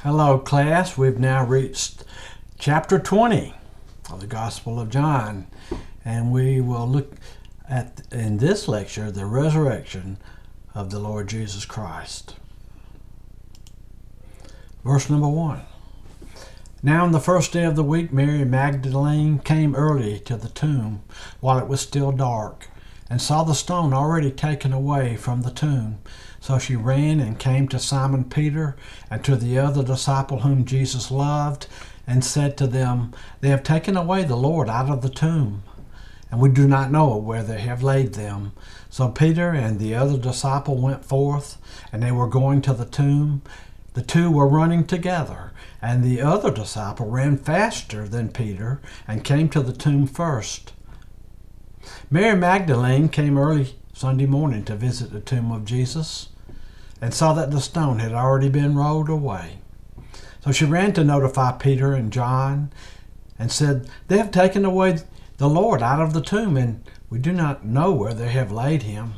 Hello, class. We've now reached chapter 20 of the Gospel of John, and we will look at, in this lecture, the resurrection of the Lord Jesus Christ. Verse number 1. Now on the first day of the week, Mary Magdalene came early to the tomb while it was still dark, and saw the stone already taken away from the tomb. So she ran and came to Simon Peter and to the other disciple whom Jesus loved, and said to them, "They have taken away the Lord out of the tomb, and we do not know where they have laid them." So Peter and the other disciple went forth, and they were going to the tomb. The two were running together, and the other disciple ran faster than Peter and came to the tomb first. Mary Magdalene came early Sunday morning to visit the tomb of Jesus, and saw that the stone had already been rolled away. So she ran to notify Peter and John and said, "They have taken away the Lord out of the tomb, and we do not know where they have laid him."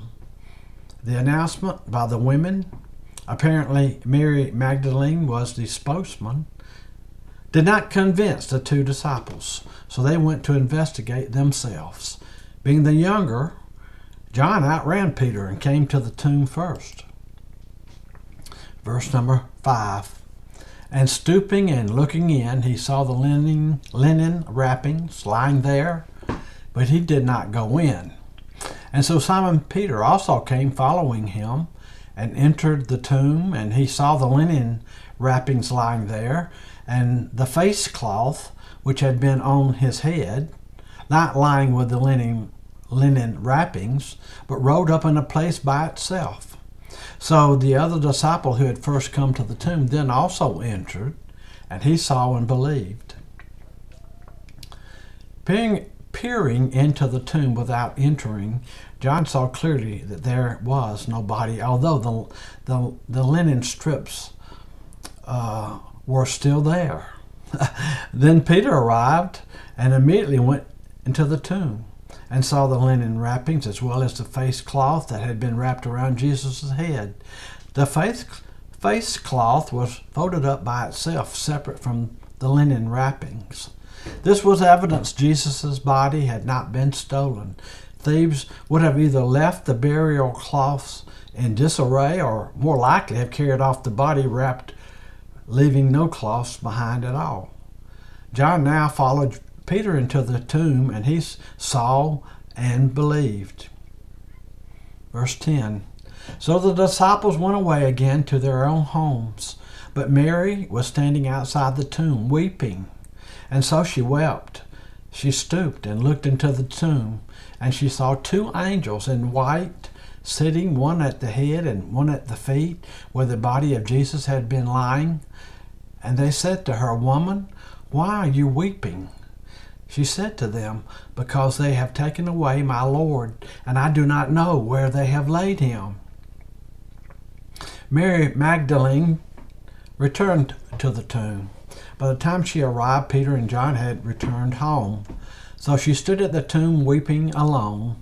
The announcement by the women, apparently Mary Magdalene was the spokesman, did not convince the two disciples, so they went to investigate themselves. Being the younger, John outran Peter and came to the tomb first. Verse number 5. And stooping and looking in, he saw the linen wrappings lying there, but he did not go in. And so Simon Peter also came following him, and entered the tomb, and he saw the linen wrappings lying there, and the face cloth which had been on his head, not lying with the linen wrappings, but rolled up in a place by itself. So the other disciple who had first come to the tomb then also entered, and he saw and believed. Peering into the tomb without entering, John saw clearly that there was no body, although the linen strips were still there. Then Peter arrived and immediately went into the tomb and saw the linen wrappings as well as the face cloth that had been wrapped around Jesus' head. The face cloth was folded up by itself, separate from the linen wrappings. This was evidence Jesus' body had not been stolen. Thieves would have either left the burial cloths in disarray or more likely have carried off the body wrapped, leaving no cloths behind at all. John now followed Peter into the tomb, and he saw and believed. Verse 10. So the disciples went away again to their own homes, but Mary was standing outside the tomb, weeping. And so she wept. She stooped and looked into the tomb, and she saw two angels in white, sitting, one at the head and one at the feet, where the body of Jesus had been lying. And they said to her, "Woman, why are you weeping?" She said to them, "Because they have taken away my Lord, and I do not know where they have laid him." Mary Magdalene returned to the tomb. By the time she arrived, Peter and John had returned home. So she stood at the tomb weeping alone.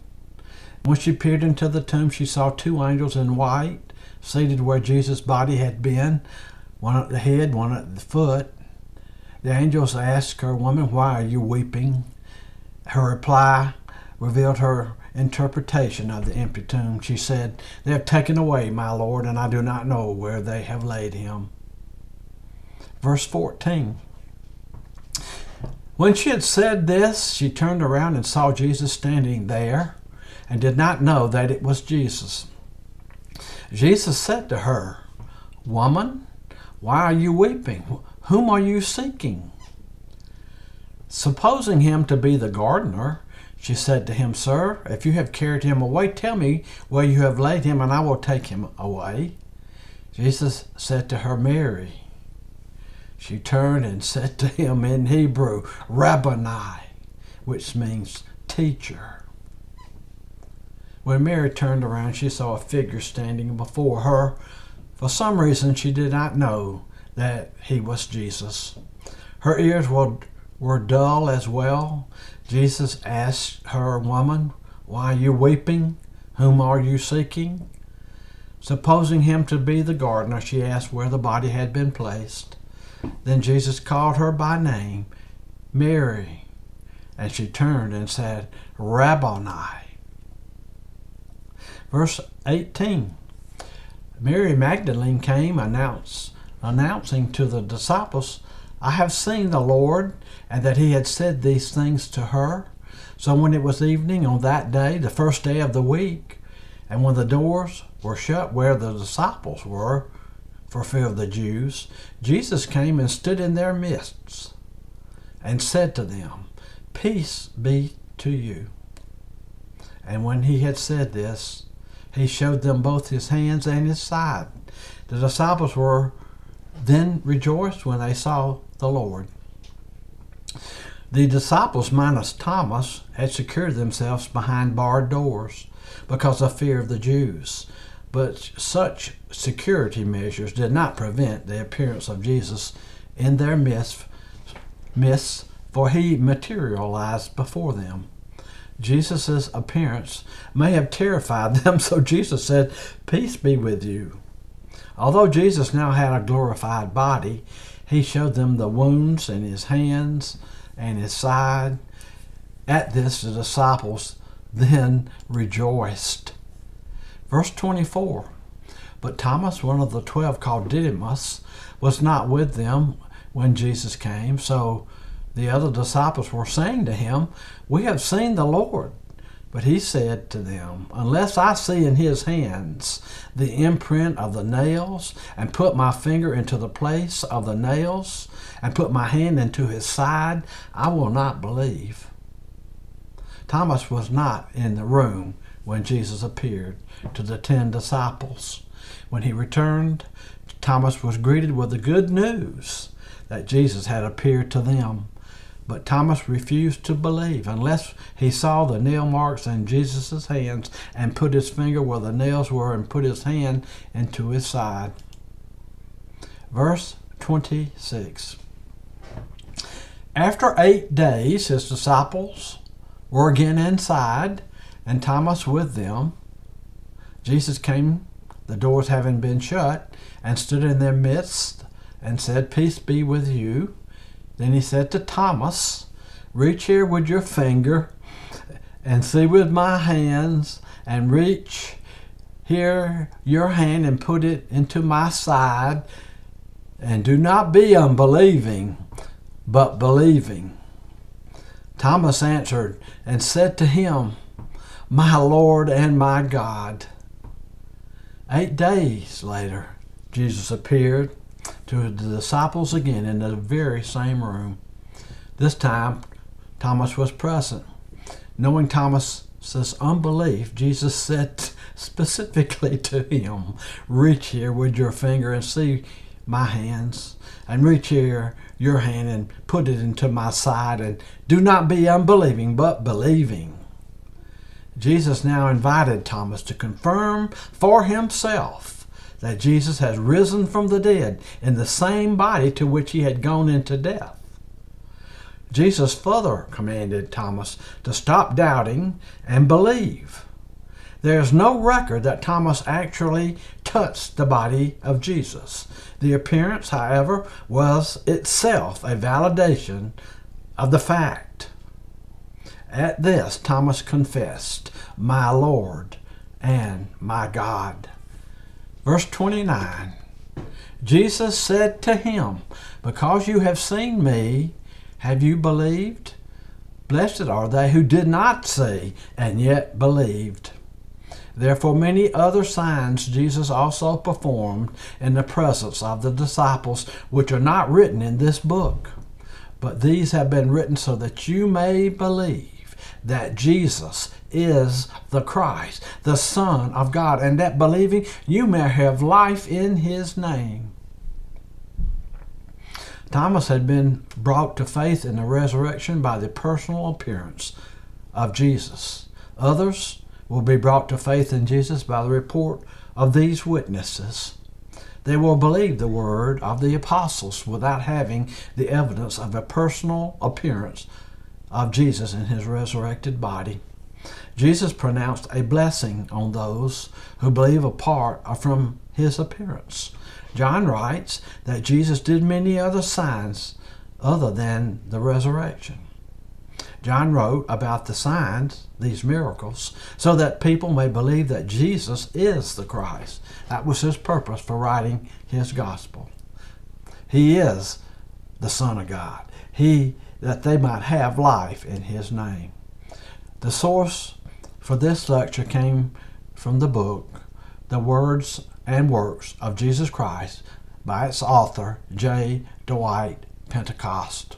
When she peered into the tomb, she saw two angels in white, seated where Jesus' body had been, one at the head, one at the foot. The angels asked her, "Woman, why are you weeping?" Her reply revealed her interpretation of the empty tomb. She said, "They have taken away my Lord, and I do not know where they have laid him." Verse 14. When she had said this, she turned around and saw Jesus standing there, and did not know that it was Jesus. Jesus said to her, "Woman, why are you weeping? Whom are you seeking?" Supposing him to be the gardener, she said to him, "Sir, if you have carried him away, tell me where you have laid him, and I will take him away." Jesus said to her, "Mary." She turned and said to him in Hebrew, "Rabboni," which means teacher. When Mary turned around, she saw a figure standing before her. For some reason, she did not know that he was Jesus. Her ears were dull as well. Jesus asked her, "Woman, why are you weeping? Whom are you seeking?" Supposing him to be the gardener, she asked where the body had been placed. Then Jesus called her by name, Mary, and she turned and said, Rabboni. Verse 18. Mary Magdalene came announcing to the disciples, I have seen the Lord, and that he had said these things to her. So when it was evening on that day, the first day of the week, and when the doors were shut where the disciples were, for fear of the Jews, Jesus came and stood in their midst, and said to them, Peace be to you. And when he had said this, he showed them both his hands and his side. The disciples were then rejoiced when they saw the Lord. The disciples, minus Thomas, had secured themselves behind barred doors because of fear of the Jews. But such security measures did not prevent the appearance of Jesus in their midst, for he materialized before them. Jesus' appearance may have terrified them, so Jesus said, Peace be with you. Although Jesus now had a glorified body, he showed them the wounds in his hands and his side. At this, the disciples then rejoiced. Verse 24. But Thomas, one of the 12 called Didymus, was not with them when Jesus came. So the other disciples were saying to him, We have seen the Lord. But he said to them, Unless I see in his hands the imprint of the nails, and put my finger into the place of the nails, and put my hand into his side, I will not believe. Thomas was not in the room when Jesus appeared to the 10 disciples. When he returned, Thomas was greeted with the good news that Jesus had appeared to them. But Thomas refused to believe unless he saw the nail marks in Jesus' hands and put his finger where the nails were and put his hand into his side. Verse 26. After 8 days, his disciples were again inside, and Thomas with them. Jesus came, the doors having been shut, and stood in their midst and said, Peace be with you. Then he said to Thomas, Reach here with your finger and see with my hands, and reach here your hand and put it into my side, and do not be unbelieving, but believing. Thomas answered and said to him, My Lord and my God. 8 days later, Jesus appeared to the disciples again in the very same room. This time, Thomas was present. Knowing Thomas's unbelief, Jesus said specifically to him, Reach here with your finger and see my hands, and reach here your hand and put it into my side, and do not be unbelieving, but believing. Jesus now invited Thomas to confirm for himself that Jesus has risen from the dead in the same body to which he had gone into death. Jesus further commanded Thomas to stop doubting and believe. There is no record that Thomas actually touched the body of Jesus. The appearance, however, was itself a validation of the fact. At this, Thomas confessed, My Lord and my God. Verse 29, Jesus said to him, Because you have seen me, have you believed? Blessed are they who did not see and yet believed. Therefore many other signs Jesus also performed in the presence of the disciples, which are not written in this book. But these have been written so that you may believe that Jesus is the Christ, the Son of God, and that believing you may have life in his name. Thomas had been brought to faith in the resurrection by the personal appearance of Jesus. Others will be brought to faith in Jesus by the report of these witnesses. They will believe the word of the apostles without having the evidence of a personal appearance of Jesus in his resurrected body. Jesus pronounced a blessing on those who believe apart from his appearance. John writes that Jesus did many other signs other than the resurrection. John wrote about the signs, these miracles, so that people may believe that Jesus is the Christ. That was his purpose for writing his gospel. He is the Son of God. That they might have life in his name. The source for this lecture came from the book, The Words and Works of Jesus Christ, by its author, J. Dwight Pentecost.